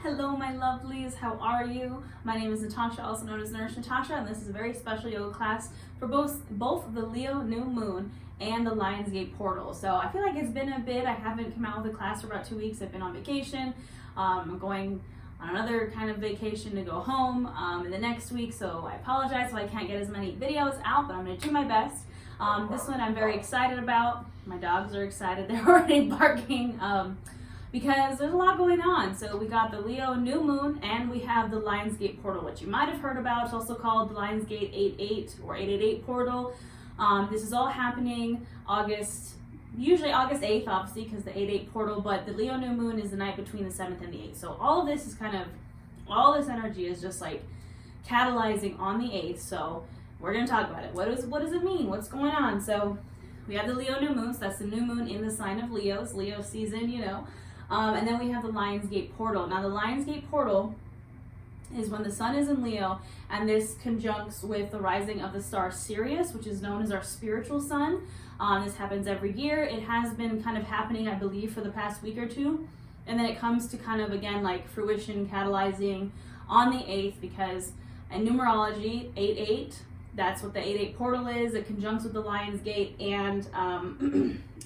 Hello my lovelies, how are you? My name is Natasha, also known as Nurse Natasha, and this is a very special yoga class for both the Leo new moon and the Lionsgate portal. So I feel like it's been a bit. I haven't come out with a class for about 2 weeks. I've been on vacation. I'm going on another kind of vacation to go home in the next week, so I apologize if I can't get as many videos out, but I'm going to do my best. This one I'm very excited about. My dogs are excited. They're already barking. Because there's a lot going on. So we got the Leo new moon and we have the Lionsgate portal, which you might have heard about. It's also called the Lionsgate 88 or 888 portal. This is all happening usually August 8th, obviously, because the 88 portal, but the Leo new moon is the night between the 7th and the 8th. So all of this is all this energy is just like catalyzing on the 8th. So we're going to talk about it. What does it mean? What's going on? So we have the Leo new moon, so that's the new moon in the sign of Leo. It's Leo season, you know. And then we have the Lionsgate portal. Now the Lionsgate portal is when the sun is in Leo, and this conjuncts with the rising of the star Sirius, which is known as our spiritual sun. This happens every year. It has been kind of happening, I believe, for the past week or two. And then it comes to kind of, again, like fruition, catalyzing on the 8th, because in numerology, 8-8, that's what the 8-8 portal is. It conjuncts with the Lionsgate, and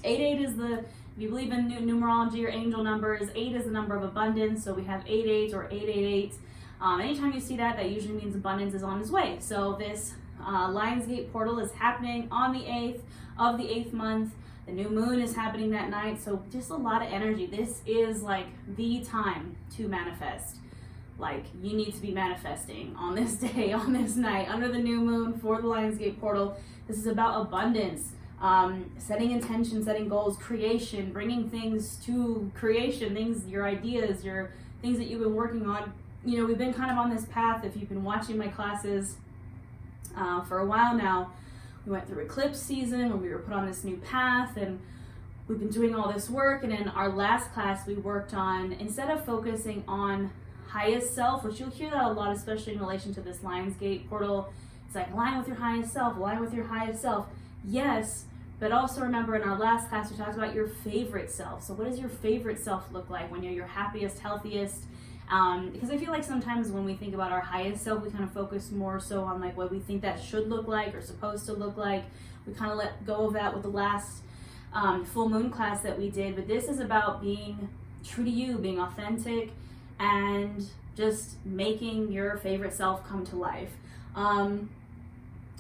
8-8 is if you believe in numerology or angel numbers, 8 is the number of abundance. So we have 8-8 or 888. Anytime you see that, that usually means abundance is on its way. So this Lionsgate portal is happening on the 8th of the 8th month. The new moon is happening that night. So just a lot of energy. This is like the time to manifest. Like, you need to be manifesting on this day, on this night, under the new moon for the Lionsgate portal. This is about abundance. Setting intention, setting goals, creation, bringing things to creation, your ideas, your things that you've been working on. You know, we've been kind of on this path. If you've been watching my classes for a while now, we went through eclipse season when we were put on this new path, and we've been doing all this work. And in our last class, we worked on, instead of focusing on highest self, which you'll hear that a lot, especially in relation to this Lionsgate portal, it's like align with your highest self, align with your highest self. Yes, but also remember, in our last class we talked about your favorite self. So what does your favorite self look like when you're your happiest, healthiest? Because I feel like sometimes when we think about our highest self, we kind of focus more so on like what we think that should look like or supposed to look like. We kind of let go of that with the last full moon class that we did. But this is about being true to you, being authentic, and just making your favorite self come to life.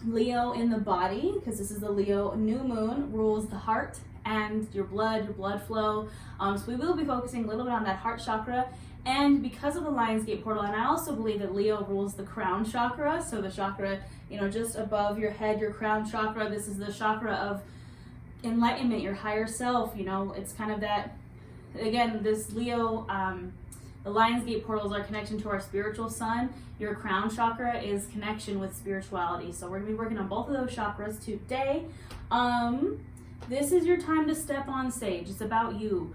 Leo in the body, because this is the Leo new moon, rules the heart and your blood flow. So we will be focusing a little bit on that heart chakra. And because of the Lionsgate portal, and I also believe that Leo rules the crown chakra. So the chakra, just above your head, your crown chakra, this is the chakra of enlightenment, your higher self. It's kind of that, again, this Leo, the Lionsgate portal is our connection to our spiritual sun. Your crown chakra is connection with spirituality. So we're going to be working on both of those chakras today. This is your time to step on stage. It's about you.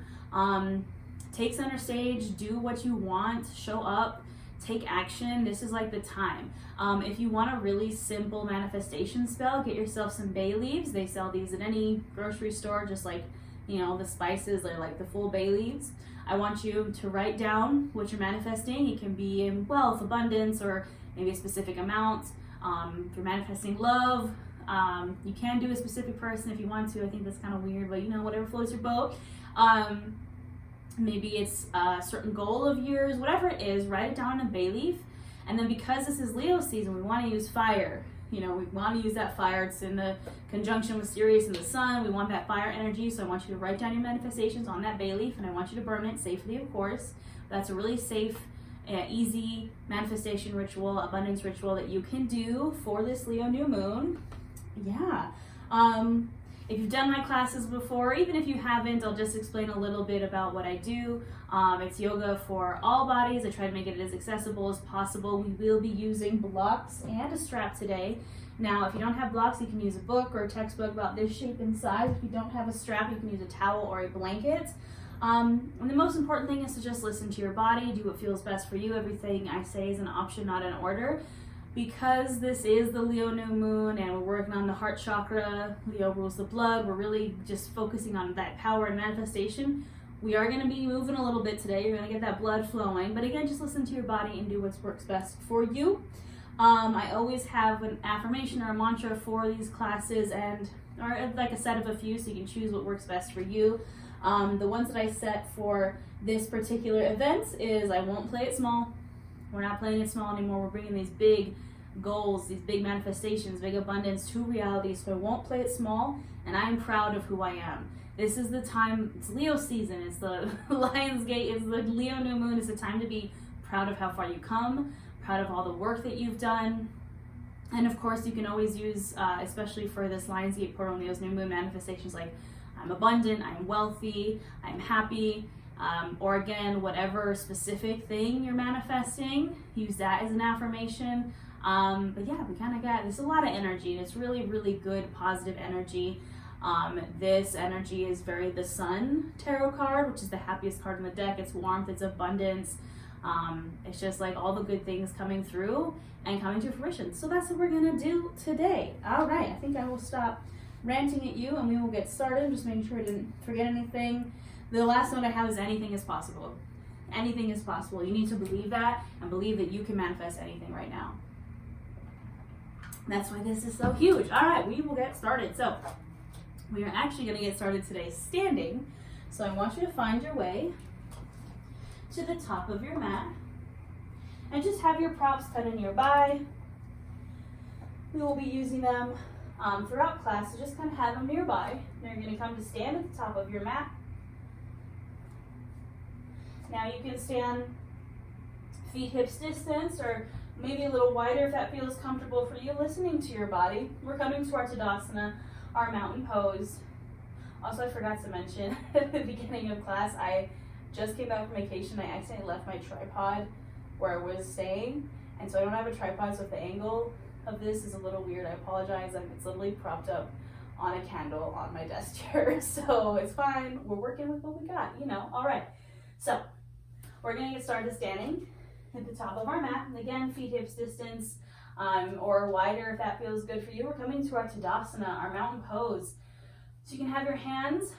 Take center stage, do what you want, show up, take action. This is like the time. If you want a really simple manifestation spell, get yourself some bay leaves. They sell these at any grocery store, just like, the spices, they're like the full bay leaves. I want you to write down what you're manifesting. It can be in wealth, abundance, or maybe a specific amount. If you're manifesting love, you can do a specific person if you want to. I think that's kind of weird, but whatever floats your boat. Maybe it's a certain goal of yours, whatever it is, write it down in a bay leaf. And then because this is Leo season, we want to use fire. We want to use that fire. It's in the conjunction with Sirius and the sun. We want that fire energy. So I want you to write down your manifestations on that bay leaf, and I want you to burn it safely, of course. That's a really safe, easy manifestation ritual, abundance ritual that you can do for this Leo new moon. Yeah. If you've done my classes before, even if you haven't, I'll just explain a little bit about what I do. It's yoga for all bodies. I try to make it as accessible as possible. We will be using blocks and a strap today. Now, if you don't have blocks, you can use a book or a textbook about this shape and size. If you don't have a strap, you can use a towel or a blanket. And the most important thing is to just listen to your body, do what feels best for you. Everything I say is an option, not an order. Because this is the Leo new moon and we're working on the heart chakra, Leo rules the blood, we're really just focusing on that power and manifestation. We are going to be moving a little bit today. You're going to get that blood flowing. But again, just listen to your body and do what works best for you. I always have an affirmation or a mantra for these classes, or like a set of a few, so you can choose what works best for you. The ones that I set for this particular event is I won't play it small. We're not playing it small anymore. We're bringing these big goals, these big manifestations, big abundance to reality. So I won't play it small, and I am proud of who I am. This is the time, it's Leo season, it's the Lion's Gate, it's the Leo new moon. It's the time to be proud of how far you come, proud of all the work that you've done. And of course, you can always use, especially for this Lion's Gate portal and Leo's new moon manifestations, like I'm abundant, I'm wealthy, I'm happy, or again, whatever specific thing you're manifesting, use that as an affirmation. But yeah, we kind of got, there's a lot of energy, and it's really, really good, positive energy. This energy is very the Sun tarot card, which is the happiest card in the deck. It's warmth, it's abundance. It's just like all the good things coming through and coming to fruition. So that's what we're gonna do today. All right, I think I will stop ranting at you and we will get started. Just making sure I didn't forget anything. The last note I have is anything is possible. Anything is possible. You need to believe that and believe that you can manifest anything right now. That's why this is so huge. All right, we will get started. So we are actually going to get started today standing. So I want you to find your way to the top of your mat and just have your props kind of nearby. We will be using them throughout class, so just kind of have them nearby. Now you're going to come to stand at the top of your mat. Now you can stand feet hips distance, or maybe a little wider if that feels comfortable for you, listening to your body. We're coming to our Tadasana, our mountain pose. Also, I forgot to mention at the beginning of class, I just came back from vacation. I accidentally left my tripod where I was staying, and so I don't have a tripod, so if the angle of this is a little weird, I apologize. It's literally propped up on a candle on my desk chair, so it's fine. We're working with what we got, you know. All right, so we're gonna get started standing at the top of our mat, and again, feet hips distance, or wider if that feels good for you. We're coming to our Tadasana, our mountain pose. So you can have your hands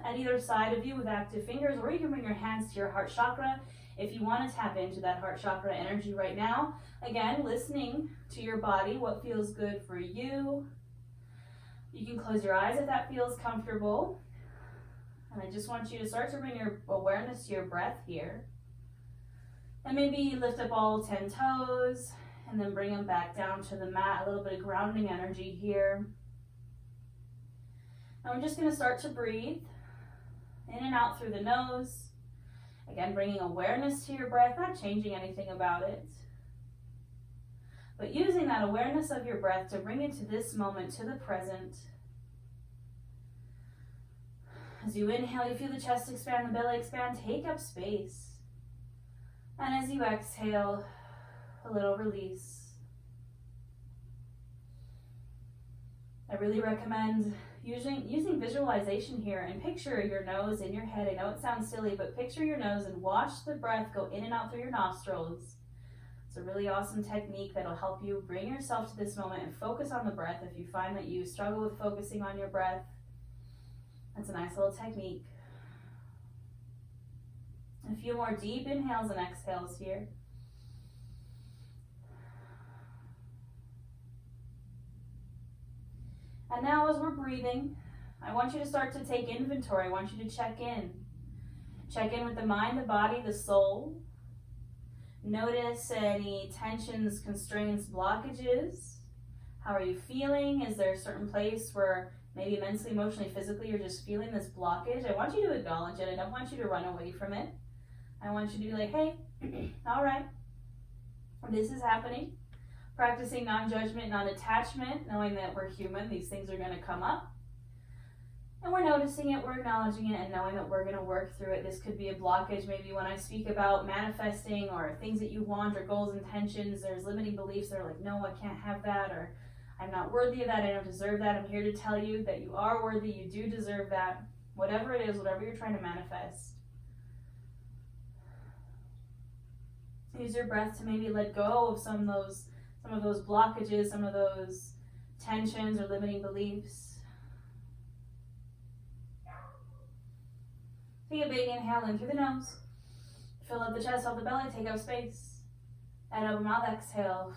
at either side of you with active fingers, or you can bring your hands to your heart chakra if you want to tap into that heart chakra energy right now. Again, listening to your body, what feels good for you. You can close your eyes if that feels comfortable. And I just want you to start to bring your awareness to your breath here. And maybe lift up all 10 toes and then bring them back down to the mat. A little bit of grounding energy here. And we're just going to start to breathe in and out through the nose. Again, bringing awareness to your breath, not changing anything about it, but using that awareness of your breath to bring it to this moment, to the present. As you inhale, you feel the chest expand, the belly expand, take up space. And as you exhale, a little release. I really recommend using visualization here, and picture your nose in your head. I know it sounds silly, but picture your nose and watch the breath go in and out through your nostrils. It's a really awesome technique that'll help you bring yourself to this moment and focus on the breath. If you find that you struggle with focusing on your breath, that's a nice little technique. A few more deep inhales and exhales here. And now as we're breathing, I want you to start to take inventory. I want you to check in. Check in with the mind, the body, the soul. Notice any tensions, constraints, blockages. How are you feeling? Is there a certain place where maybe mentally, emotionally, physically, you're just feeling this blockage? I want you to acknowledge it. I don't want you to run away from it. I want you to be like, hey, all right, this is happening. Practicing non-judgment, non-attachment, knowing that we're human, these things are going to come up. And we're noticing it, we're acknowledging it, and knowing that we're going to work through it. This could be a blockage. Maybe when I speak about manifesting or things that you want or goals, intentions, there's limiting beliefs that are like, no, I can't have that, or I'm not worthy of that, I don't deserve that. I'm here to tell you that you are worthy, you do deserve that. Whatever it is, whatever you're trying to manifest. Use your breath to maybe let go of some of those blockages, some of those tensions or limiting beliefs. Take a big inhale in through the nose. Fill up the chest, off the belly, take up space. And open mouth, exhale.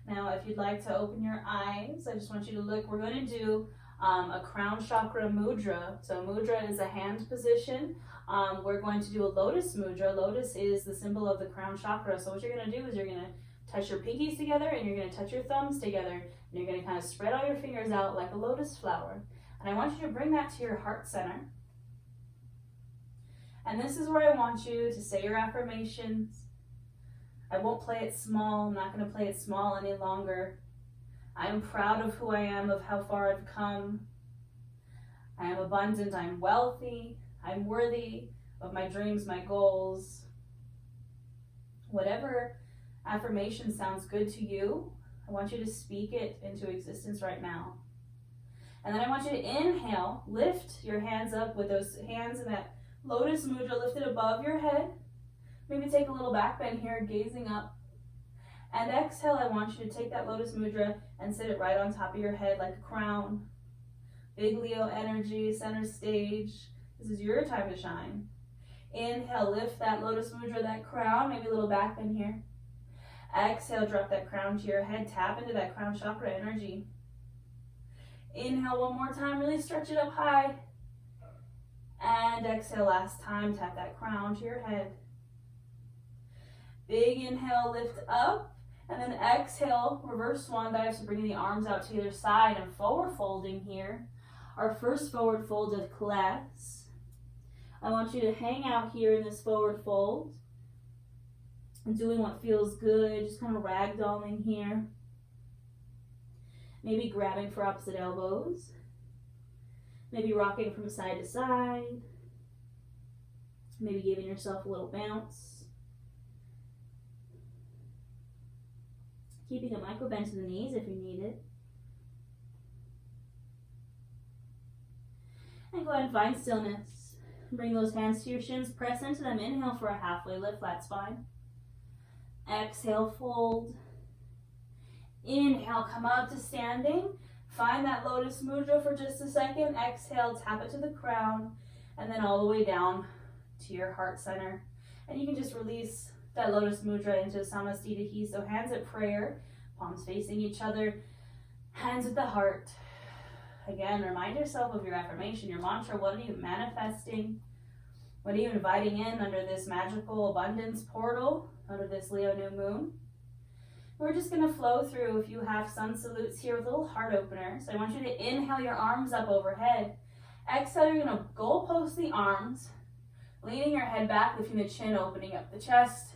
Now, if you'd like to open your eyes, I just want you to look. We're going to do a crown chakra mudra. So mudra is a hand position. We're going to do a lotus mudra. Lotus is the symbol of the crown chakra. So what you're going to do is you're going to touch your pinkies together and you're going to touch your thumbs together. And you're going to kind of spread all your fingers out like a lotus flower. And I want you to bring that to your heart center. And this is where I want you to say your affirmations. I won't play it small. I'm not going to play it small any longer. I am proud of who I am, of how far I've come. I am abundant. I'm wealthy. I'm worthy of my dreams, my goals. Whatever affirmation sounds good to you, I want you to speak it into existence right now. And then I want you to inhale, lift your hands up with those hands in that lotus mudra lifted above your head. Maybe take a little back bend here, gazing up. And exhale, I want you to take that lotus mudra and sit it right on top of your head like a crown. Big Leo energy, center stage. This is your time to shine. Inhale, lift that lotus mudra, that crown, maybe a little back bend here. Exhale, drop that crown to your head, tap into that crown chakra energy. Inhale one more time, really stretch it up high. And exhale last time, tap that crown to your head. Big inhale, lift up. And then exhale, reverse swan dive, so bringing the arms out to either side and forward folding here. Our first forward fold of class. I want you to hang out here in this forward fold. And doing what feels good, just kind of ragdolling here. Maybe grabbing for opposite elbows. Maybe rocking from side to side. Maybe giving yourself a little bounce. Keeping a micro bend to the knees if you need it. And go ahead and find stillness. Bring those hands to your shins, press into them. Inhale for a halfway lift, flat spine. Exhale, fold. Inhale, come up to standing. Find that lotus mudra for just a second. Exhale, tap it to the crown. And then all the way down to your heart center. And you can just release that lotus mudra into Samasthita. So hands at prayer, palms facing each other, hands at the heart. Again, remind yourself of your affirmation, your mantra. What are you manifesting? What are you inviting in under this magical abundance portal, under this Leo new moon? We're just going to flow through. If you have sun salutes here with little heart openers, I want you to inhale your arms up overhead. Exhale, you're going to goalpost the arms, leaning your head back, lifting the chin, opening up the chest.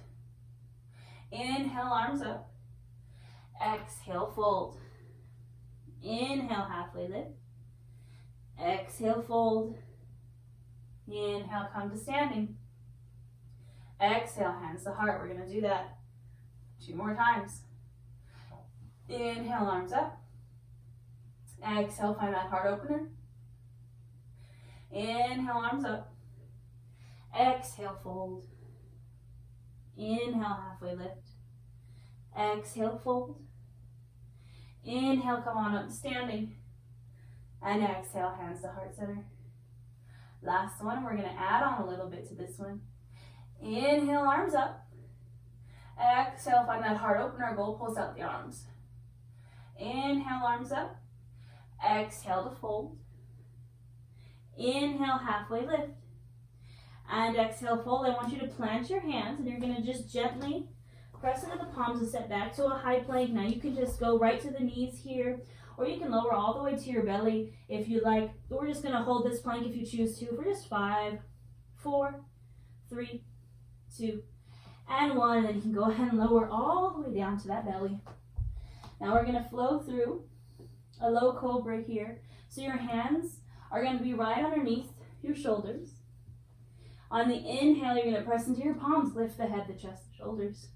Inhale, arms up. Exhale, fold. Inhale, halfway lift. Exhale, fold. Inhale, come to standing. Exhale, hands to heart. We're going to do that 2 more times. Inhale, arms up. Exhale, find that heart opener. Inhale, arms up. Exhale, fold. Inhale, halfway lift. Exhale, fold. Inhale, come on up to standing. And exhale, hands to heart center. Last one, we're going to add on a little bit to this one. Inhale, arms up. Exhale, find that heart opener, goalpost out the arms. Inhale, arms up. Exhale to fold. Inhale, halfway lift. And exhale, fold. I want you to plant your hands and you're going to just gently press into the palms and step back to a high plank. Now you can just go right to the knees here, or you can lower all the way to your belly if you like. But we're just going to hold this plank if you choose to for just 5, 4, 3, 2, and 1. And then you can go ahead and lower all the way down to that belly. Now we're going to flow through a low cobra here. So your hands are going to be right underneath your shoulders. On the inhale, you're going to press into your palms, lift the head, the chest, the shoulders.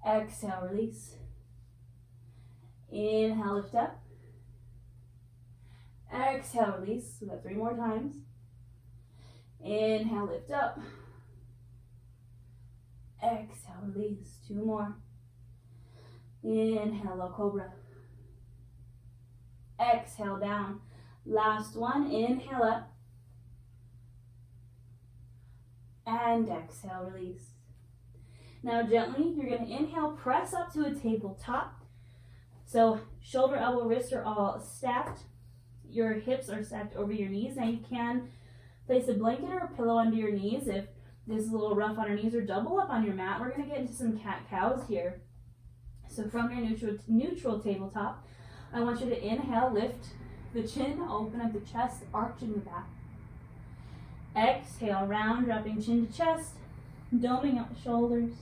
Exhale, release. Inhale, lift up. Exhale, release. So that 3 more times. Inhale, lift up. Exhale, release. 2 more. Inhale, low cobra. Exhale, down. Last one, inhale up. And exhale, release. Now gently, you're going to inhale, press up to a tabletop. So shoulder, elbow, wrist are all stacked. Your hips are stacked over your knees. Now you can place a blanket or a pillow under your knees if this is a little rough on your knees, or double up on your mat. We're going to get into some cat-cows here. So from your neutral tabletop, I want you to inhale, lift the chin, open up the chest, arching the back. Exhale, round, dropping chin to chest, doming out the shoulders.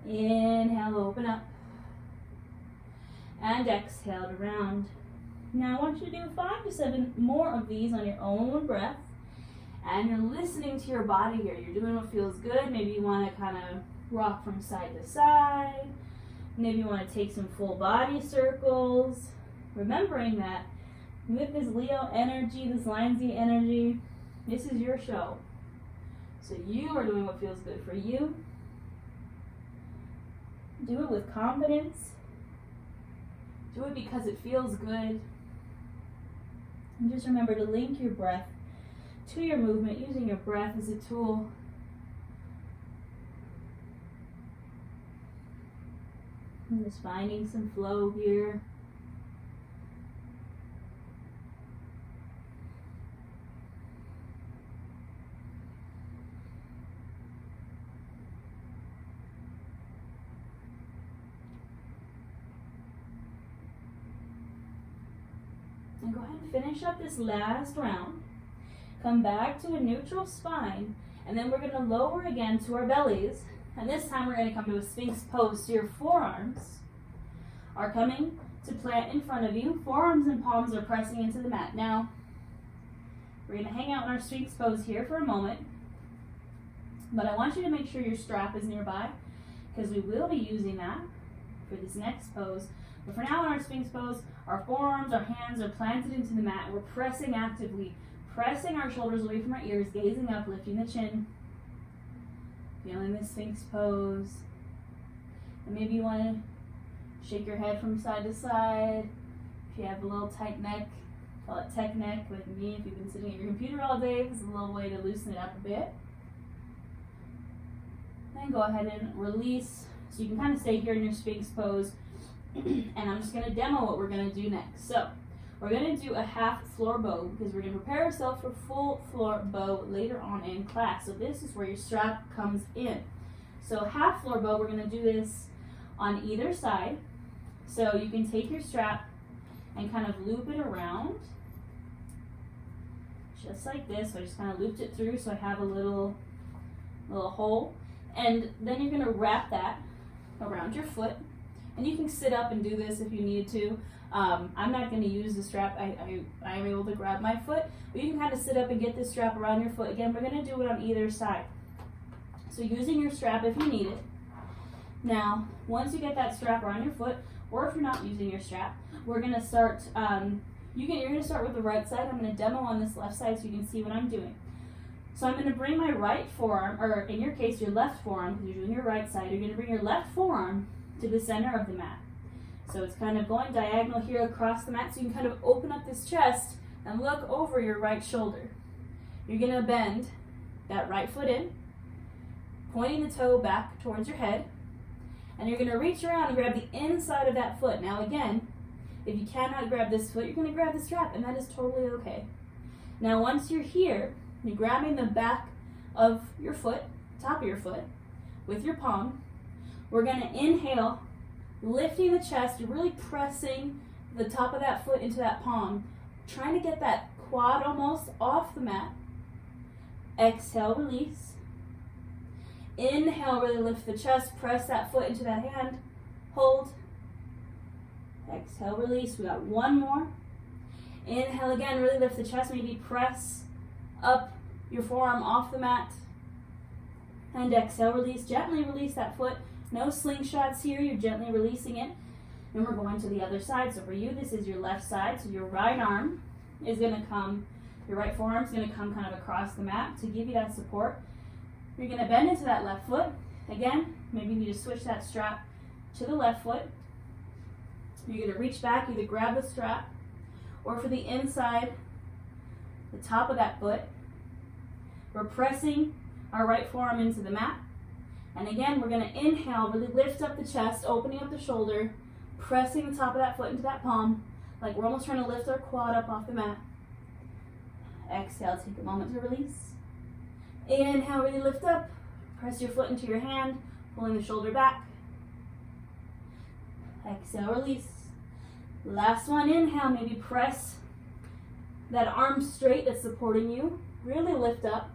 Inhale, open up. And exhale to round. Now I want you to do 5 to 7 more of these on your own breath. And you're listening to your body here. You're doing what feels good. Maybe you want to kind of rock from side to side. Maybe you want to take some full body circles. Remembering that with this Leo energy, this Lion's Gate energy, this is your show. So you are doing what feels good for you. Do it with confidence. Do it because it feels good. And just remember to link your breath to your movement, using your breath as a tool. And just finding some flow here. And go ahead and finish up this last round. Come back to a neutral spine, and then we're going to lower again to our bellies. And this time we're going to come to a Sphinx pose. So your forearms are coming to plant in front of you. Forearms and palms are pressing into the mat. Now, we're going to hang out in our Sphinx pose here for a moment. But I want you to make sure your strap is nearby, because we will be using that for this next pose. But for now in our Sphinx pose, our forearms, our hands are planted into the mat. We're pressing actively, pressing our shoulders away from our ears, gazing up, lifting the chin. Feeling the Sphinx pose. And maybe you want to shake your head from side to side. If you have a little tight neck, call it tech neck with me. If you've been sitting at your computer all day, this is a little way to loosen it up a bit. Then go ahead and release. So you can kind of stay here in your Sphinx pose. And I'm just going to demo what we're going to do next. So we're going to do a half floor bow, because we're going to prepare ourselves for full floor bow later on in class. So this is where your strap comes in. So half floor bow, we're going to do this on either side. So you can take your strap and kind of loop it around, just like this. So I just kind of looped it through so I have a little hole. And then you're going to wrap that around your foot. And you can sit up and do this if you need to. I'm not going to use the strap. I am able to grab my foot. But you can kind of sit up and get this strap around your foot. Again, we're going to do it on either side. So using your strap if you need it. Now, once you get that strap around your foot, or if you're not using your strap, we're going to start, you're going to start with the right side. I'm going to demo on this left side so you can see what I'm doing. So I'm going to bring my right forearm, or in your case, your left forearm, because you're doing your right side. You're going to bring your left forearm to the center of the mat. So it's kind of going diagonal here across the mat, so you can kind of open up this chest and look over your right shoulder. You're going to bend that right foot in, pointing the toe back towards your head, and you're going to reach around and grab the inside of that foot. Now again, if you cannot grab this foot, you're going to grab the strap, and that is totally okay. Now once you're here, you're grabbing the back of your foot, top of your foot, with your palm. We're going to inhale, lifting the chest. You're really pressing the top of that foot into that palm, trying to get that quad almost off the mat. Exhale, release. Inhale, really lift the chest, press that foot into that hand. Hold. Exhale, release. We got one more. Inhale again, really lift the chest, maybe press up your forearm off the mat. And exhale, release. Gently release that foot. No slingshots here, you're gently releasing it. And we're going to the other side. So for you, this is your left side. So your right arm is going to come, your right forearm is going to come kind of across the mat to give you that support. You're going to bend into that left foot. Again, maybe you need to switch that strap to the left foot. You're going to reach back, either grab the strap, or for the inside, the top of that foot. We're pressing our right forearm into the mat. And again, we're going to inhale, really lift up the chest, opening up the shoulder, pressing the top of that foot into that palm, like we're almost trying to lift our quad up off the mat. Exhale, take a moment to release. Inhale, really lift up. Press your foot into your hand, pulling the shoulder back. Exhale, release. Last one, inhale, maybe press that arm straight that's supporting you. Really lift up.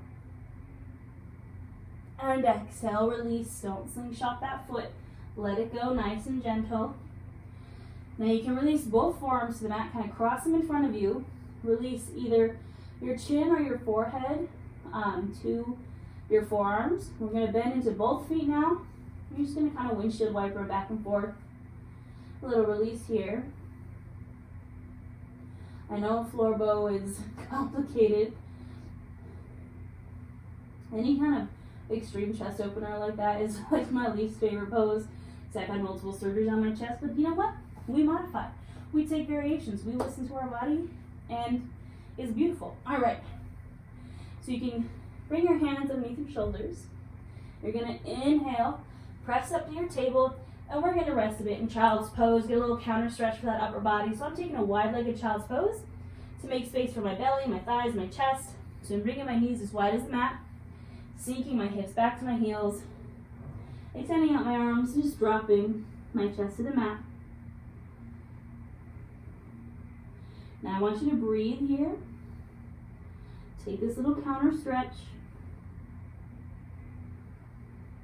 And exhale, release. Don't slingshot that foot. Let it go nice and gentle. Now you can release both forearms to the mat, kind of cross them in front of you. Release either your chin or your forehead to your forearms. We're going to bend into both feet now. You're just going to kind of windshield wiper back and forth. A little release here. I know floor bow is complicated. Any kind of extreme chest opener like that is like my least favorite pose. I've had multiple surgeries on my chest, but you know what? We modify. We take variations. We listen to our body, and it's beautiful. All right. So you can bring your hands underneath your shoulders. You're going to inhale, press up to your table, and we're going to rest a bit in child's pose. Get a little counter stretch for that upper body. So I'm taking a wide-legged child's pose to make space for my belly, my thighs, my chest. So I'm bringing my knees as wide as the mat, sinking my hips back to my heels, extending out my arms, just dropping my chest to the mat. Now I want you to breathe here. Take this little counter stretch.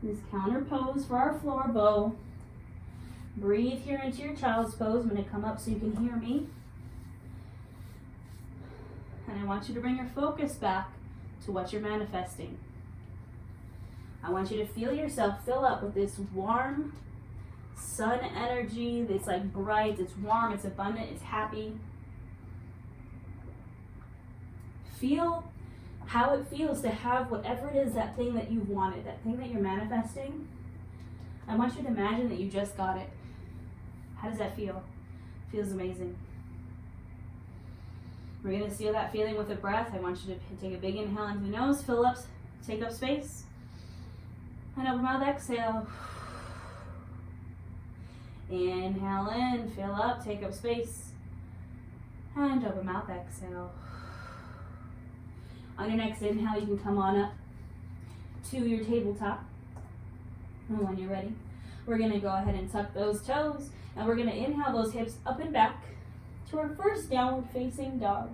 This counter pose for our floor bow. Breathe here into your child's pose. I'm going to come up so you can hear me. And I want you to bring your focus back to what you're manifesting. I want you to feel yourself fill up with this warm sun energy. It's like bright, it's warm, it's abundant, it's happy. Feel how it feels to have whatever it is, that thing that you wanted, that thing that you're manifesting. I want you to imagine that you just got it. How does that feel? It feels amazing. We're going to seal that feeling with a breath. I want you to take a big inhale into the nose, fill up, take up space. And open mouth, exhale. Inhale in, fill up, take up space. And open mouth, exhale. On your next inhale, you can come on up to your tabletop. And when you're ready, we're going to go ahead and tuck those toes. And we're going to inhale those hips up and back to our first downward facing dog.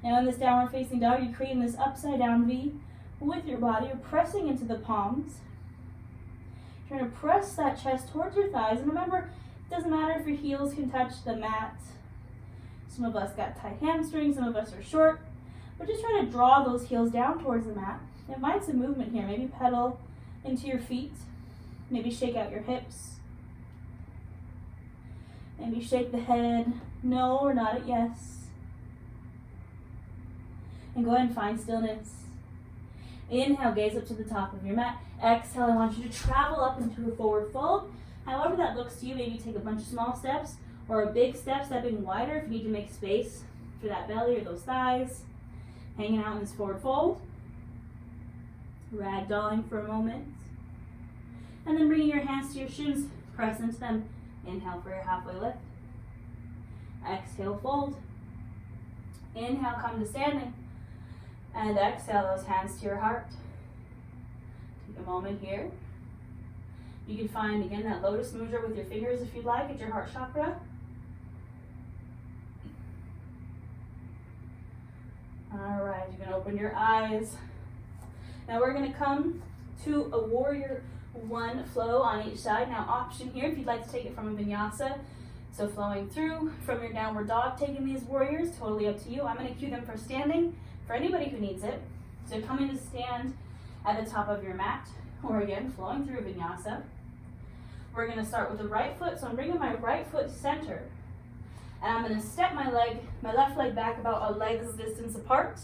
Now in this downward facing dog, you're creating this upside down V with your body. You're pressing into the palms. You're trying to press that chest towards your thighs. And remember, it doesn't matter if your heels can touch the mat. Some of us got tight hamstrings, some of us are short. But just try to draw those heels down towards the mat. Invite some movement here. Maybe pedal into your feet. Maybe shake out your hips. Maybe shake the head. No or not at yes. And go ahead and find stillness. Inhale, gaze up to the top of your mat. Exhale, I want you to travel up into a forward fold. However that looks to you, maybe take a bunch of small steps or a big step, stepping wider if you need to make space for that belly or those thighs. Hanging out in this forward fold. Ragdolling for a moment. And then bringing your hands to your shins, press into them. Inhale for your halfway lift. Exhale, fold. Inhale, come to standing. And exhale those hands to your heart. Take a moment here. You can find, again, that lotus mudra with your fingers if you'd like at your heart chakra. All right, you can open your eyes. Now we're going to come to a warrior one flow on each side. Now option here if you'd like to take it from a vinyasa. So flowing through from your downward dog, taking these warriors, totally up to you. I'm going to cue them for standing for anybody who needs it. So coming to stand at the top of your mat, or again, flowing through vinyasa. We're going to start with the right foot. So I'm bringing my right foot center. And I'm going to step my left leg back about a leg's distance apart.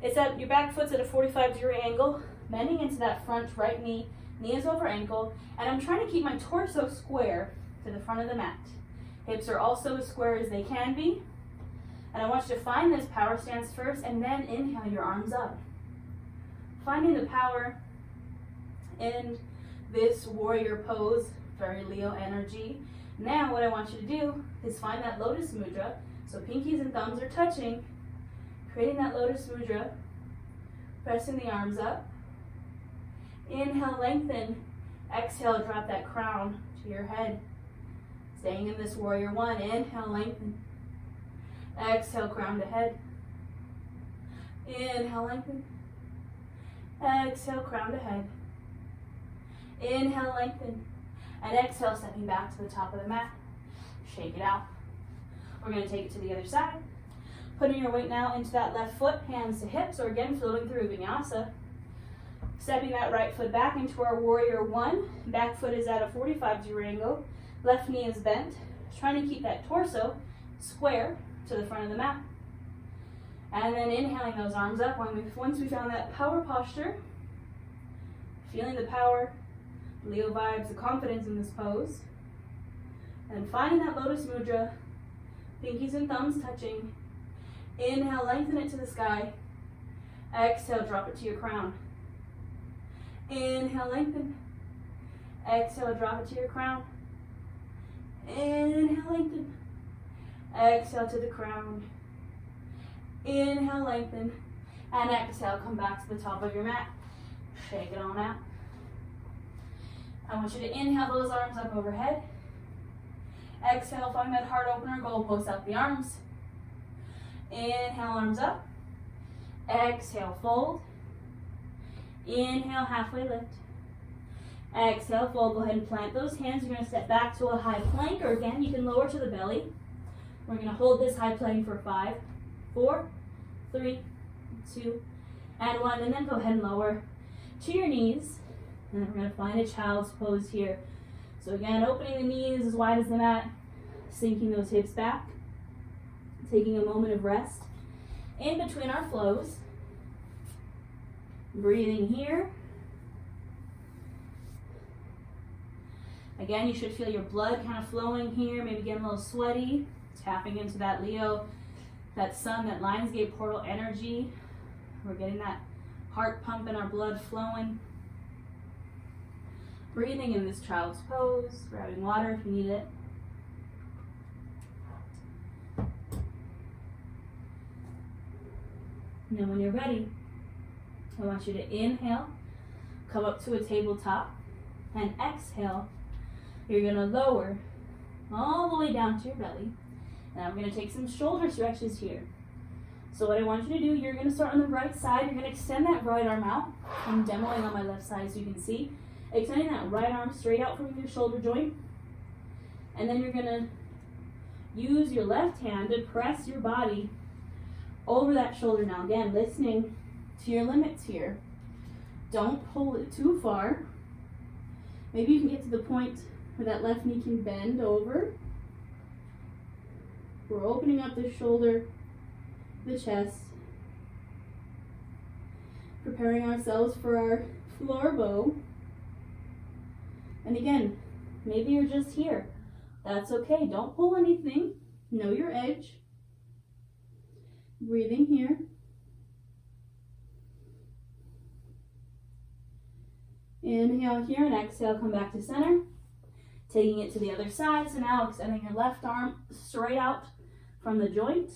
It's at your back foot's at a 45-degree angle, bending into that front right knee. Knee is over ankle, and I'm trying to keep my torso square to the front of the mat. Hips are also as square as they can be. And I want you to find this power stance first, and then inhale your arms up. Finding the power in this warrior pose, very Leo energy. Now what I want you to do is find that lotus mudra. So pinkies and thumbs are touching, creating that lotus mudra, pressing the arms up. Inhale, lengthen. Exhale, drop that crown to your head. Staying in this warrior one. Inhale, lengthen. Exhale, crown to head. Inhale, lengthen. Exhale, crown to head. Inhale, lengthen. And exhale, stepping back to the top of the mat. Shake it out. We're going to take it to the other side. Putting your weight now into that left foot, hands to hips, or again, floating through vinyasa. Stepping that right foot back into our warrior one. Back foot is at a 45-degree angle. Left knee is bent. Trying to keep that torso square to the front of the mat. And then inhaling those arms up. Once we found that power posture, feeling the power, Leo vibes, the confidence in this pose. And finding that lotus mudra, pinkies and thumbs touching. Inhale, lengthen it to the sky. Exhale, drop it to your crown. Inhale, lengthen. Exhale, drop it to your crown. Inhale, lengthen. Exhale to the crown. Inhale, lengthen. And exhale, come back to the top of your mat. Shake it on out. I want you to inhale those arms up overhead. Exhale, find that heart opener, goalpost out the arms. Inhale, arms up. Exhale, fold. Inhale, halfway lift. Exhale, fold. Go ahead and plant those hands. You're going to step back to a high plank, or again, you can lower to the belly. We're going to hold this high plank for 5, 4, 3, 2, and 1. And then go ahead and lower to your knees. And then we're going to find a child's pose here. So again, opening the knees as wide as the mat, sinking those hips back, taking a moment of rest in between our flows. Breathing here. Again, you should feel your blood kind of flowing here, maybe getting a little sweaty, tapping into that Leo, that sun, that Lionsgate portal energy. We're getting that heart pump and our blood flowing. Breathing in this child's pose, grabbing water if you need it. And then when you're ready, I want you to inhale, come up to a tabletop, and exhale. You're going to lower all the way down to your belly. Now we're going to take some shoulder stretches here. So what I want you to do, you're going to start on the right side. You're going to extend that right arm out. I'm demoing on my left side so you can see. Extending that right arm straight out from your shoulder joint. And then you're going to use your left hand to press your body over that shoulder. Now again, listening to your limits here. Don't pull it too far. Maybe you can get to the point where that left knee can bend over. We're opening up the shoulder, the chest, preparing ourselves for our floor bow. And again, maybe you're just here. That's okay. Don't pull anything. Know your edge. Breathing here. Inhale here and exhale, come back to center. Taking it to the other side. So now extending your left arm straight out from the joint.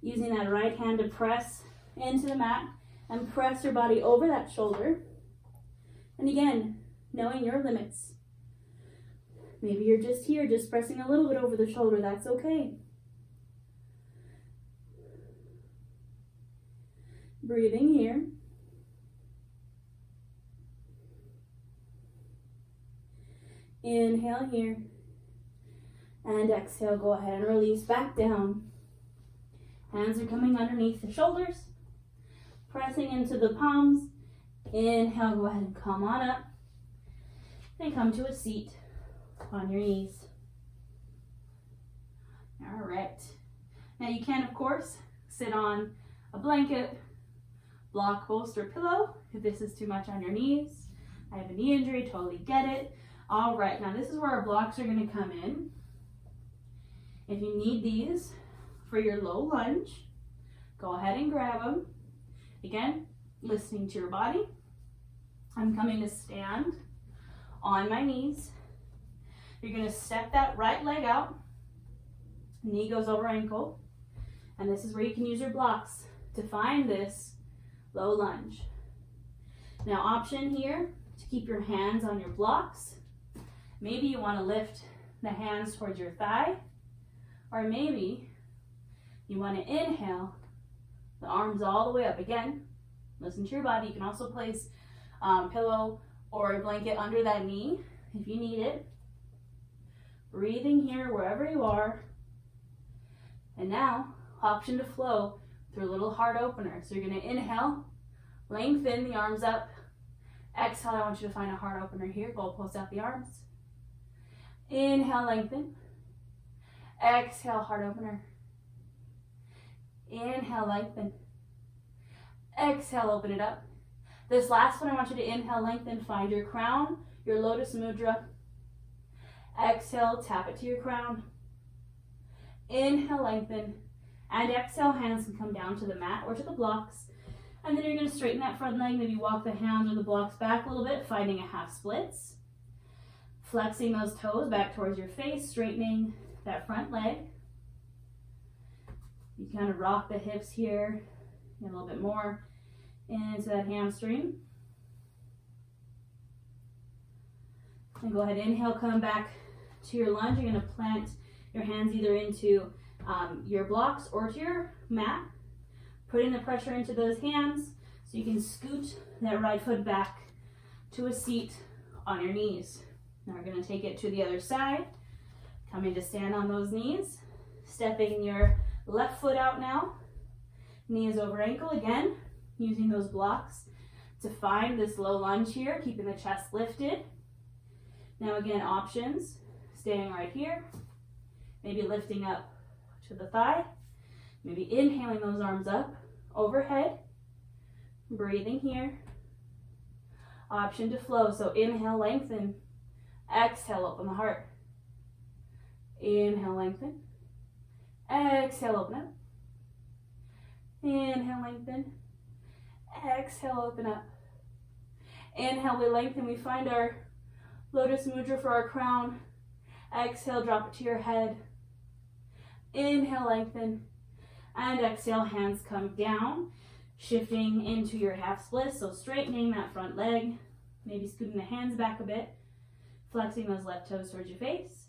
Using that right hand to press into the mat and press your body over that shoulder. And again, knowing your limits. Maybe you're just here, just pressing a little bit over the shoulder. That's okay. Breathing here. Inhale here. And exhale, go ahead and release back down. Hands are coming underneath the shoulders. Pressing into the palms. Inhale, go ahead and come on up. And come to a seat on your knees. All right. Now you can, of course, sit on a blanket, block, bolster, pillow if this is too much on your knees. I have a knee injury, totally get it. All right, now this is where our blocks are going to come in. If you need these for your low lunge. Go ahead and grab them. Again, listening to your body. I'm coming to stand on my knees. You're going to step that right leg out. Knee goes over ankle. And this is where you can use your blocks to find this low lunge. Now, option here to keep your hands on your blocks. Maybe you want to lift the hands towards your thigh, or maybe you want to inhale the arms all the way up. Again, listen to your body. You can also place pillow or a blanket under that knee if you need it. Breathing here wherever you are. And now, option to flow through a little heart opener. So you're going to inhale, lengthen the arms up. Exhale, I want you to find a heart opener here. Go post out the arms. Inhale, lengthen. Exhale, heart opener. Inhale, lengthen. Exhale, open it up. This last one, I want you to inhale, lengthen, find your crown, your lotus mudra. Exhale, tap it to your crown. Inhale, lengthen. And exhale, hands can come down to the mat or to the blocks. And then you're going to straighten that front leg. Maybe walk the hands or the blocks back a little bit, finding a half splits. Flexing those toes back towards your face, straightening that front leg. You kind of rock the hips here, a little bit more into that hamstring. And go ahead, inhale, come back to your lunge. You're going to plant your hands either into your blocks or to your mat. Putting the pressure into those hands so you can scoot that right foot back to a seat on your knees. Now we're going to take it to the other side. Coming to stand on those knees. Stepping your left foot out now. Knee is over ankle again. Using those blocks to find this low lunge here. Keeping the chest lifted. Now again, options. Staying right here. Maybe lifting up to the thigh. Maybe inhaling those arms up overhead. Breathing here. Option to flow. So inhale, lengthen. Exhale, open the heart. Inhale, lengthen. Exhale, open up. Inhale, lengthen. Exhale, open up. Inhale, we lengthen. We find our lotus mudra for our crown. Exhale, drop it to your head. Inhale, lengthen. And exhale, hands come down. Shifting into your half split. So straightening that front leg. Maybe scooting the hands back a bit. Flexing those left toes towards your face.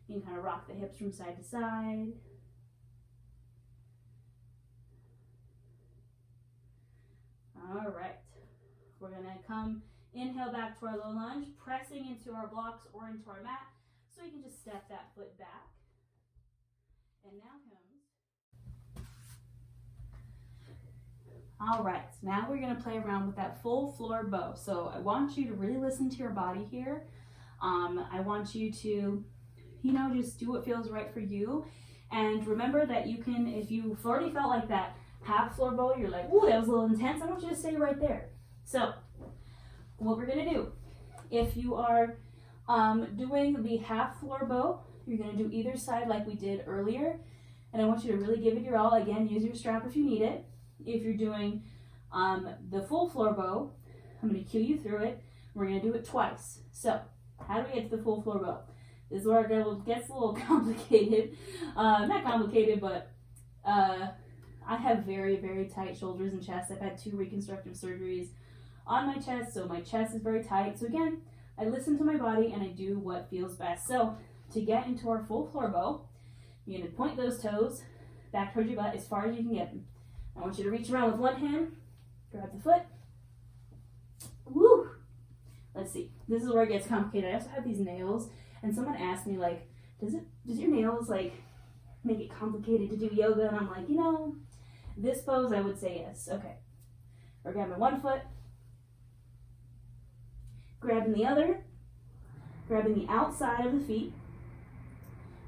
You can kind of rock the hips from side to side. All right. We're going to come, inhale back to our low lunge, pressing into our blocks or into our mat. So you can just step that foot back. And now comes. All right, now we're going to play around with that full floor bow. So I want you to really listen to your body here. I want you to, just do what feels right for you. And remember that you can, if you've already felt like that half floor bow, you're like, ooh, that was a little intense. I want you to stay right there. So what we're going to do, if you are doing the half floor bow, you're going to do either side like we did earlier. And I want you to really give it your all. Again, use your strap if you need it. If you're doing the full floor bow, I'm going to cue you through it. We're going to do it twice. So, how do we get to the full floor bow? This is where it gets a little complicated. Not complicated, but I have very, very tight shoulders and chest. I've had 2 reconstructive surgeries on my chest, so my chest is very tight. So again, I listen to my body and I do what feels best. So, to get into our full floor bow, you're going to point those toes back towards your butt as far as you can get them. I want you to reach around with one hand, grab the foot. Woo! Let's see. This is where it gets complicated. I also have these nails, and someone asked me, like, does your nails, like, make it complicated to do yoga? And I'm like, this pose, I would say yes. Okay. We're grabbing one foot, grabbing the other, grabbing the outside of the feet.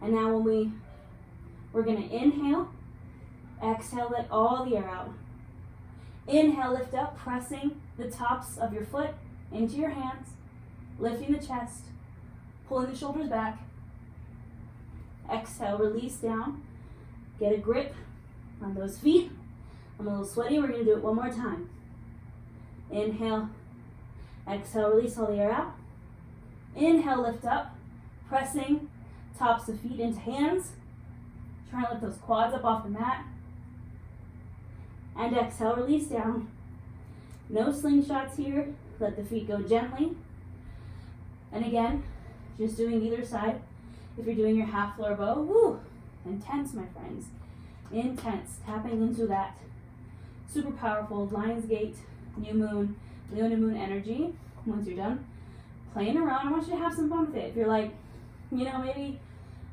And now when we're going to inhale, exhale, let all the air out. Inhale, lift up, pressing the tops of your foot into your hands, lifting the chest, pulling the shoulders back. Exhale, release down. Get a grip on those feet. I'm a little sweaty. We're going to do it one more time. Inhale. Exhale, release all the air out. Inhale, lift up. Pressing tops of feet into hands. Try and lift those quads up off the mat. And exhale, release down. No slingshots here. Let the feet go gently. And again, just doing either side. If you're doing your half floor bow, woo, intense, my friends. Intense. Tapping into that super powerful Lion's Gate, new moon, Leo new moon energy. Once you're done playing around, I want you to have some fun with it. If you're like, you know, maybe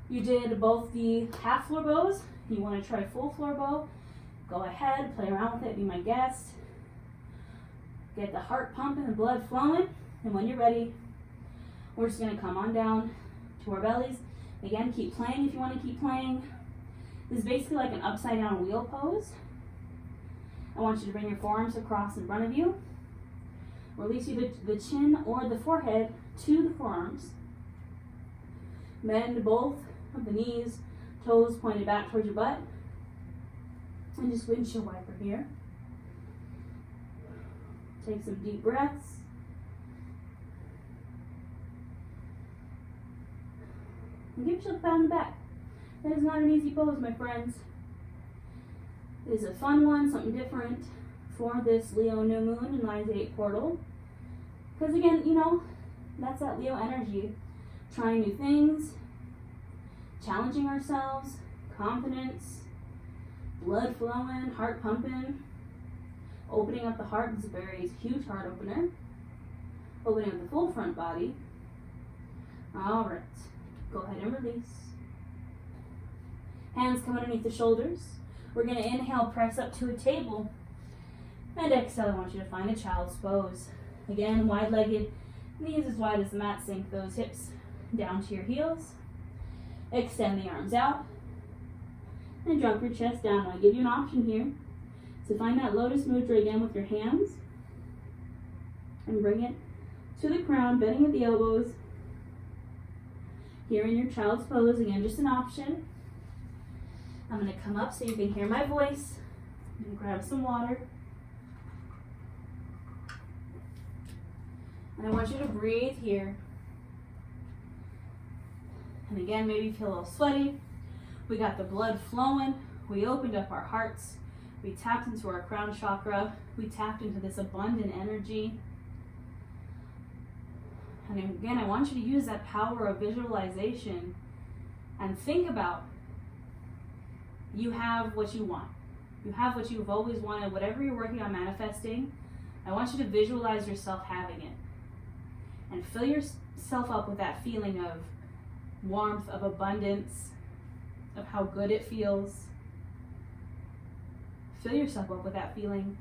you did both the half floor bows, you want to try full floor bow, go ahead, play around with it, be my guest. Get the heart pumping, the blood flowing, and when you're ready, we're just going to come on down to our bellies. Again, keep playing if you want to keep playing. This is basically like an upside down wheel pose. I want you to bring your forearms across in front of you. Release either the chin or the forehead to the forearms. Bend both of the knees, toes pointed back towards your butt. And just windshield wiper here. Take some deep breaths. And give yourself a pat on the back. That is not an easy pose, my friends. It is a fun one, something different for this Leo new moon and Lion's Gate portal. Because again, you know, that's that Leo energy. Trying new things, challenging ourselves, confidence, blood flowing, heart pumping, opening up the heart. This is a very huge heart opener. Opening up the full front body. All right, go ahead and release. Hands come underneath the shoulders. We're going to inhale, press up to a table. And exhale, I want you to find a child's pose. Again, wide-legged, knees as wide as the mat. Sink those hips down to your heels. Extend the arms out. And drop your chest down. I'll give you an option here. So find that lotus mudra again with your hands. And bring it to the crown, bending at the elbows. Here in your child's pose, again, just an option. I'm going to come up so you can hear my voice. I'm going to grab some water. And I want you to breathe here. And again, maybe you feel a little sweaty. We got the blood flowing. We opened up our hearts. We tapped into our crown chakra. We tapped into this abundant energy. And again, I want you to use that power of visualization and think about you have what you want. You have what you've always wanted. Whatever you're working on manifesting, I want you to visualize yourself having it. And fill yourself up with that feeling of warmth, of abundance, of how good it feels. Fill yourself up with that feeling.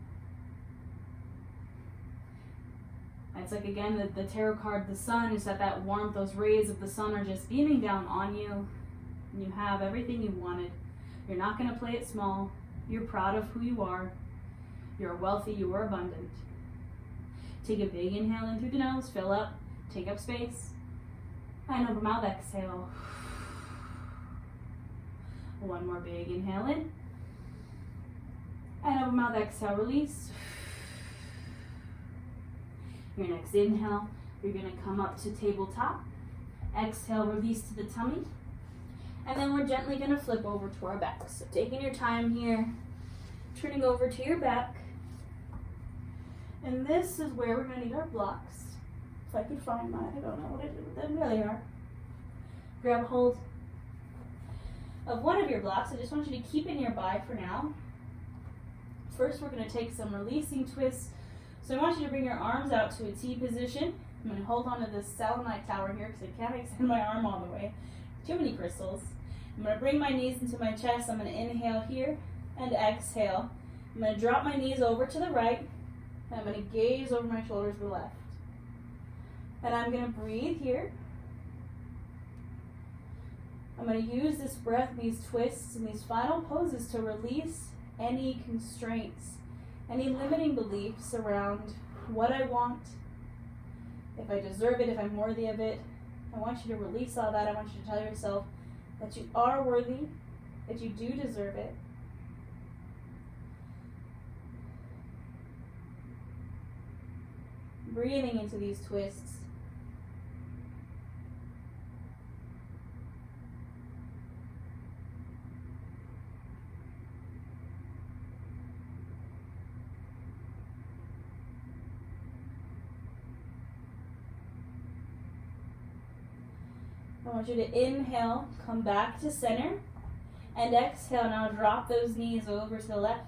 It's like, again, the tarot card, the sun, is that warmth, those rays of the sun are just beaming down on you. And you have everything you wanted. You're not going to play it small. You're proud of who you are. You're wealthy. You are abundant. Take a big inhale in through the nose. Fill up. Take up space. And over mouth, exhale. One more big inhale in. And over mouth, exhale, release. Your next inhale, you're going to come up to tabletop. Exhale, release to the tummy. And then we're gently going to flip over to our back. So taking your time here, turning over to your back. And this is where we're going to need our blocks. If I could find mine, I don't know what to do with them. There they are. Grab a hold of one of your blocks. I just want you to keep it nearby for now. First, we're going to take some releasing twists. So I want you to bring your arms out to a T position. I'm going to hold on to this selenite tower here because I can't extend my arm all the way. Too many crystals. I'm going to bring my knees into my chest. I'm going to inhale here and exhale. I'm going to drop my knees over to the right. And I'm going to gaze over my shoulders to the left. And I'm going to breathe here. I'm going to use this breath, these twists, and these final poses to release any constraints, any limiting beliefs around what I want, if I deserve it, if I'm worthy of it. I want you to release all that. I want you to tell yourself that you are worthy, that you do deserve it. Breathing into these twists. I want you to inhale, come back to center, and exhale. Now drop those knees over to the left,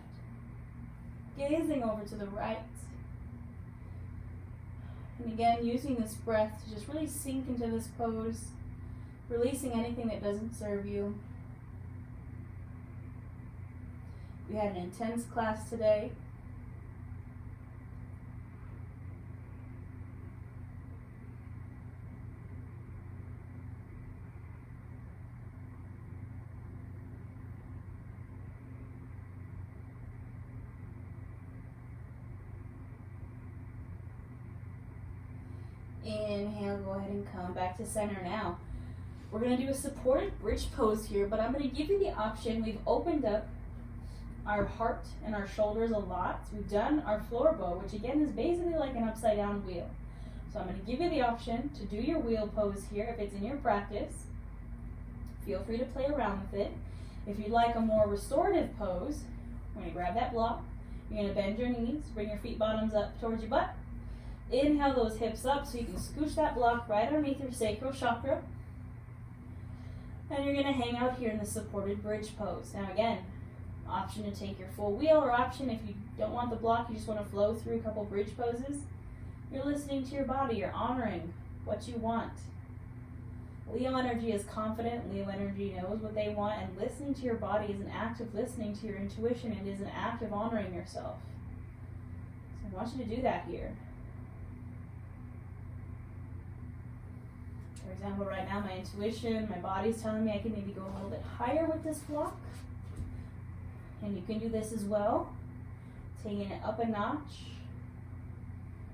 gazing over to the right. And again, using this breath to just really sink into this pose, releasing anything that doesn't serve you. We had an intense class today. Inhale, go ahead and come back to center now. We're going to do a supported bridge pose here, but I'm going to give you the option. We've opened up our heart and our shoulders a lot. We've done our floor bow, which again is basically like an upside down wheel. So I'm going to give you the option to do your wheel pose here if it's in your practice. Feel free to play around with it. If you'd like a more restorative pose, we're going to grab that block. You're going to bend your knees, bring your feet bottoms up towards your butt. Inhale those hips up so you can scooch that block right underneath your sacral chakra. And you're going to hang out here in the supported bridge pose. Now again, option to take your full wheel, or option if you don't want the block, you just want to flow through a couple bridge poses. You're listening to your body, you're honoring what you want. Leo energy is confident, Leo energy knows what they want, and listening to your body is an act of listening to your intuition. It is an act of honoring yourself. So I want you to do that here. For example, right now my intuition, my body's telling me I can maybe go a little bit higher with this block. And you can do this as well, taking it up a notch.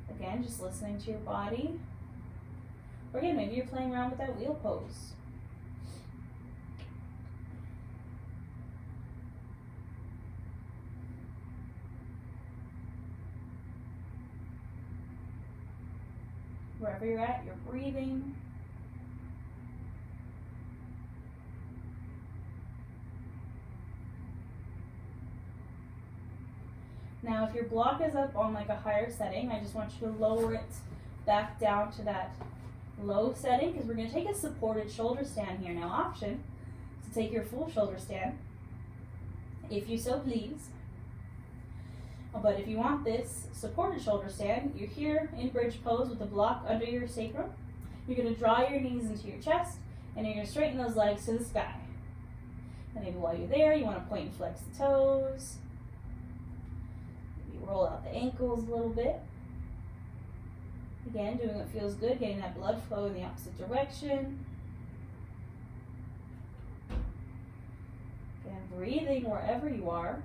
Again, just listening to your body. Or again, maybe you're playing around with that wheel pose. Wherever you're at, you're breathing. Now, if your block is up on like a higher setting, I just want you to lower it back down to that low setting, because we're going to take a supported shoulder stand here. Now, option to take your full shoulder stand, if you so please. But if you want this supported shoulder stand, you're here in bridge pose with the block under your sacrum. You're going to draw your knees into your chest, and you're going to straighten those legs to the sky. And maybe while you're there, you want to point and flex the toes. Roll out the ankles a little bit. Again, doing what feels good, getting that blood flow in the opposite direction. Again, breathing wherever you are.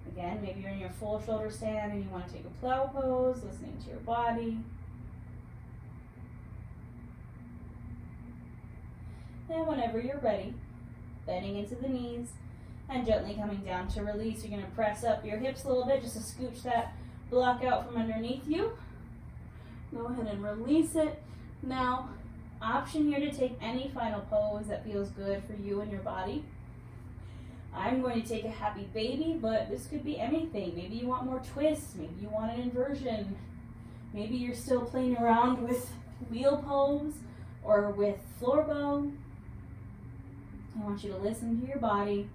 Again, maybe you're in your full shoulder stand and you want to take a plow pose, listening to your body. And whenever you're ready, bending into the knees and gently coming down to release. You're going to press up your hips a little bit just to scooch that block out from underneath you. Go ahead and release it. Now, option here to take any final pose that feels good for you and your body. I'm going to take a happy baby, but this could be anything. Maybe you want more twists. Maybe you want an inversion. Maybe you're still playing around with wheel pose or with floor bow. I want you to listen to your body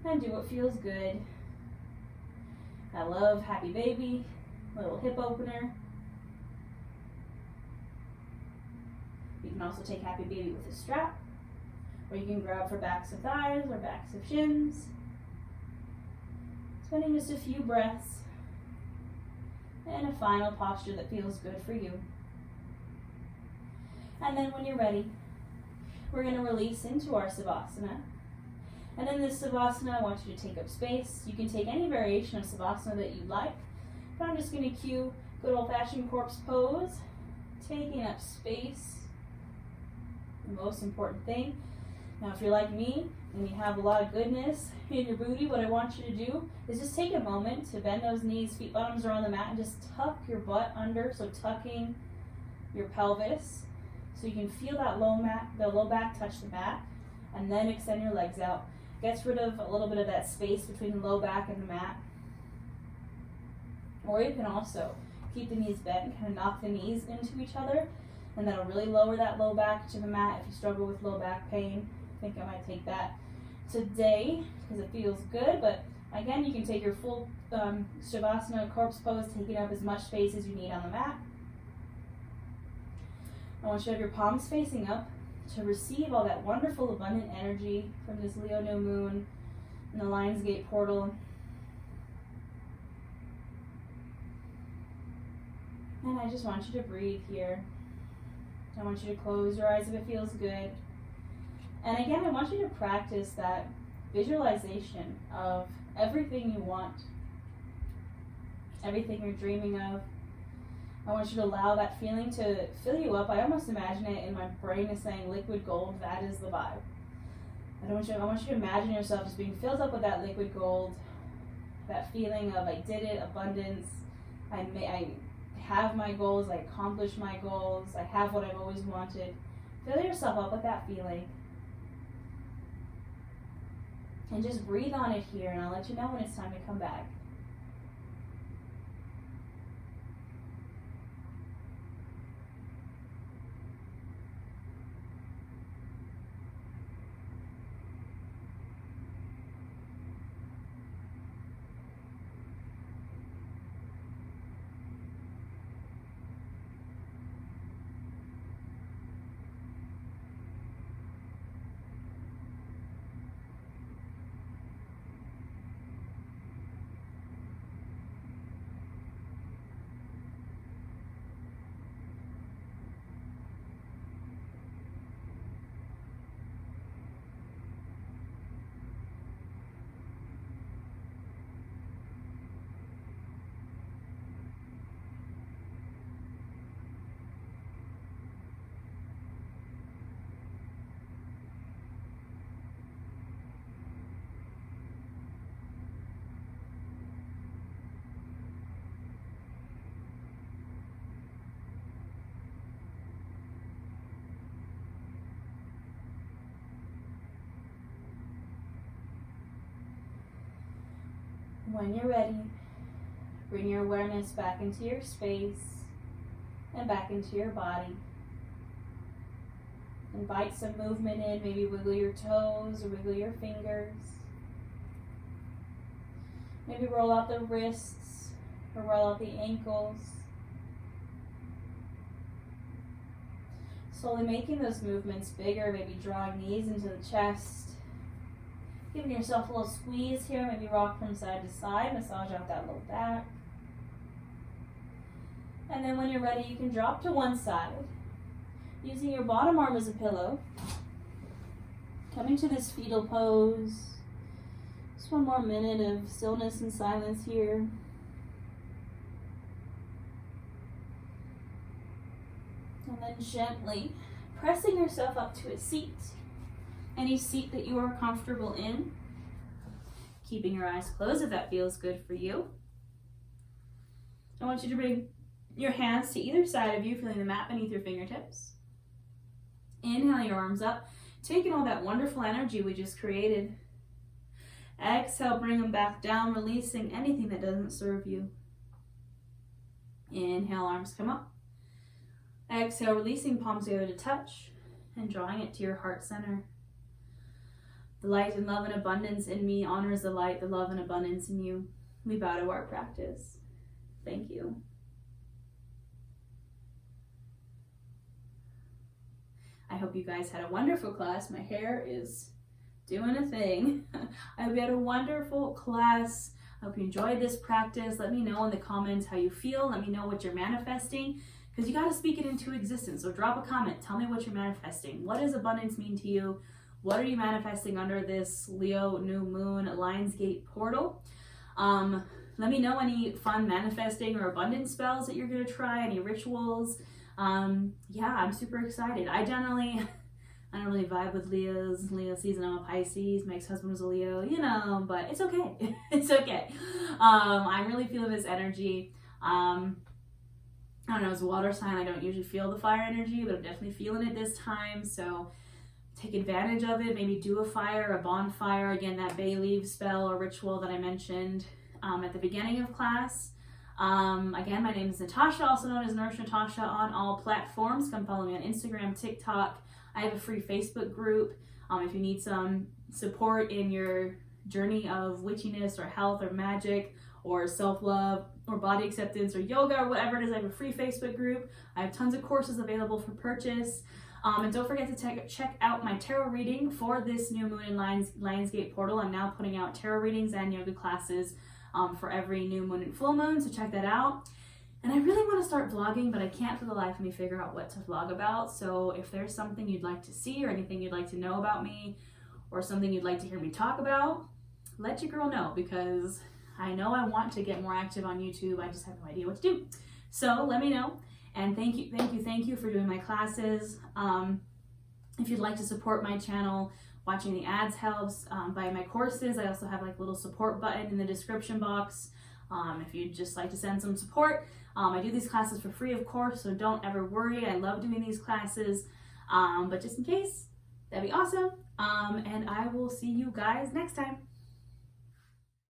and do what feels good. I love happy baby, little hip opener. You can also take happy baby with a strap, or you can grab for backs of thighs or backs of shins. Spending just a few breaths and a final posture that feels good for you. And then when you're ready, we're going to release into our Savasana. And in this Savasana, I want you to take up space. You can take any variation of Savasana that you'd like, but I'm just going to cue Good old-fashioned corpse pose, taking up space, the most important thing. Now if you're like me and you have a lot of goodness in your booty, what I want you to do is just take a moment to bend those knees, feet bottoms are on the mat, and just tuck your butt under, so tucking your pelvis so you can feel that the low back touch the mat, and then extend your legs out. Gets rid of a little bit of that space between the low back and the mat. Or you can also keep the knees bent, kind of knock the knees into each other, and that'll really lower that low back to the mat. If you struggle with low back pain, I think I might take that today because it feels good. But again, you can take your full Savasana corpse pose, taking up as much space as you need on the mat. I want you to have your palms facing up to receive all that wonderful, abundant energy from this Leo new moon and the Lion's Gate portal. And I just want you to breathe here. I want you to close your eyes if it feels good. And again, I want you to practice that visualization of everything you want, everything you're dreaming of. I want you to allow that feeling to fill you up. I almost imagine it in my brain is saying liquid gold, that is the vibe. I want you to imagine yourself as being filled up with that liquid gold, that feeling of I did it, abundance, I have my goals, I accomplished my goals, I have what I've always wanted. Fill yourself up with that feeling. And just breathe on it here, and I'll let you know when it's time to come back. When you're ready, bring your awareness back into your space and back into your body. Invite some movement in, maybe wiggle your toes or wiggle your fingers. Maybe roll out the wrists or roll out the ankles. Slowly making those movements bigger, maybe drawing knees into the chest. Giving yourself a little squeeze here, maybe rock from side to side, massage out that low back. And then when you're ready, you can drop to one side, using your bottom arm as a pillow. Coming to this fetal pose. Just one more minute of stillness and silence here. And then gently pressing yourself up to a seat. Any seat that you are comfortable in. Keeping your eyes closed if that feels good for you. I want you to bring your hands to either side of you, feeling the mat beneath your fingertips. Inhale your arms up, taking all that wonderful energy we just created. Exhale, bring them back down, releasing anything that doesn't serve you. Inhale, arms come up. Exhale, releasing palms together to touch and drawing it to your heart center. The light and love and abundance in me honors the light, the love and abundance in you. We bow to our practice. Thank you. I hope you guys had a wonderful class. My hair is doing a thing. I hope you had a wonderful class. I hope you enjoyed this practice. Let me know in the comments how you feel. Let me know what you're manifesting, because you got to speak it into existence. So drop a comment. Tell me what you're manifesting. What does abundance mean to you? What are you manifesting under this Leo new moon Lion's Gate portal? let me know any fun manifesting or abundance spells that you're gonna try, any rituals. Yeah, I'm super excited. I don't really vibe with Leos. Leo season, I'm a Pisces. My ex-husband was a Leo, you know, but it's okay. It's okay. I'm really feeling this energy. I don't know, as a water sign, I don't usually feel the fire energy, but I'm definitely feeling it this time. So take advantage of it. Maybe do a fire, a bonfire. Again, that bay leaf spell or ritual that I mentioned at the beginning of class. Again, my name is Natasha, also known as Nurse Natasha on all platforms. Come follow me on Instagram, TikTok. I have a free Facebook group. If you need some support in your journey of witchiness or health or magic or self-love or body acceptance or yoga or whatever it is, I have a free Facebook group. I have tons of courses available for purchase. And don't forget to check out my tarot reading for this new moon in Lionsgate portal. I'm now putting out tarot readings and yoga classes for every new moon and full moon, so check that out. And I really want to start vlogging, but I can't for the life of me figure out what to vlog about. So if there's something you'd like to see or anything you'd like to know about me or something you'd like to hear me talk about, let your girl know, because I know I want to get more active on YouTube. I just have no idea what to do. So let me know. And thank you for doing my classes. If you'd like to support my channel, watching the ads helps. Buying my courses, I also have like a little support button in the description box. If you'd just like to send some support. I do these classes for free, of course, so don't ever worry. I love doing these classes, but just in case, that'd be awesome. And I will see you guys next time.